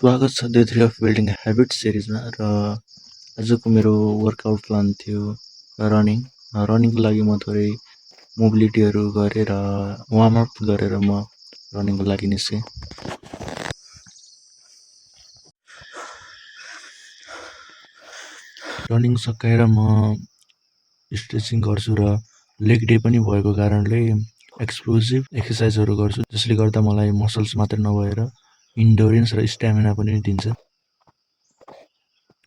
स्वागत छ day 3 of building habit सिरिजमा र आजको मेरो वर्कआउट प्लान थियो रनिङ। रनिङको लागि म थोरै मोबिलिटीहरू गरेर वार्मअप गरेर म रनिङको लागि निस्केँ। रनिङ सकाएर म स्ट्रेचिङ गर्छु र लेग डे पनि भएको कारणले एक्सप्लोजिभ एक्सर्साइजहरू गर्छु, जसले गर्दा मलाई मसल्स मात्र नभएर इन्ड्योरेन्स र स्ट्यामिना पनि दिन्छ।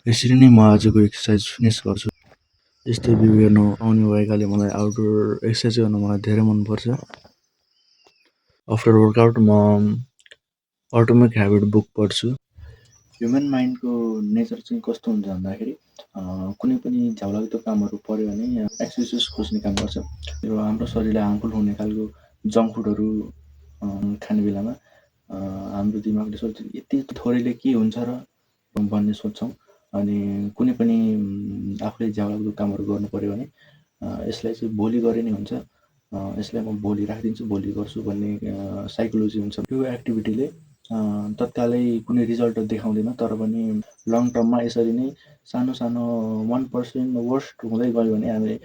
यसरी नै म आजको एक्सर्साइज फिनिस गर्छु। यस्तै भ्यू हेर्नु आउने भएकाले मलाई आउटडोर एक्सर्साइज गर्न मलाई धेरै मनपर्छ। आफ्टर वर्कआउट म अटोमिक ह्याबिट बुक पढ्छु। ह्युमन माइन्डको नेचर चाहिँ कस्तो हुन्छ भन्दाखेरि कुनै पनि झ्याउलाग्दो कामहरू पऱ्यो भने एक्सक्युजेस खोज्ने काम गर्छ र हाम्रो शरीरलाई हार्मफुल हुने खालको जङ्क फुडहरू खाने बेलामा हाम्रो दिमागले सोच्छ यति थोरैले के हुन्छ र भन्ने सोच्छौँ। अनि कुनै पनि आफूले झ्याउलाग्दो कामहरू गर्नु पऱ्यो भने यसलाई चाहिँ भोलि गरे नै हुन्छ, यसलाई म भोलि राखिदिन्छु, भोलि गर्छु भन्ने साइकोलोजी हुन्छ। यो एक्टिभिटीले तत्कालै कुनै रिजल्ट देखाउँदैन, तर पनि लङ टर्ममा यसरी नै सानो सानो 1% वर्स्ट हुँदै गयो भने हामीले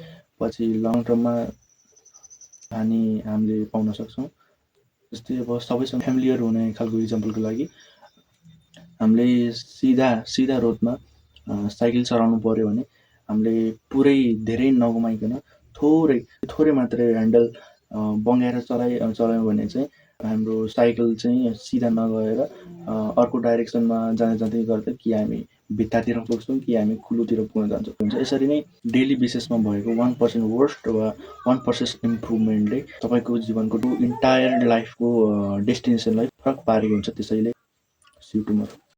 पछि लङ टर्ममा हानि हामीले पाउन सक्छौँ। जस्तै अब सबैसँग फ्यामिलियर हुने खालको इक्जाम्पलको लागि हामीले सिधा रोडमा साइकल चलाउनु पऱ्यो भने हामीले पुरै धेरै नघुमाइकन थोरै मात्रै ह्यान्डल बङ्ग्याएर चलायौँ भने चाहिँ हाम्रो साइकल चाहिँ सिधा नगएर अर्को डाइरेक्सनमा जाँदै गर्दा कि हामी भित्तातिर पुग्छौँ कि हामी कुलोतिर पुग्न जान्छौँ हुन्छ। यसरी नै डेली बेसिसमा भएको 1% वर्स्ट वा 1% इम्प्रुभमेन्टले तपाईँको जीवनको इन्टायर लाइफको डेस्टिनेसनलाई फरक पारेको हुन्छ। त्यसैले सी यू टुमोरो।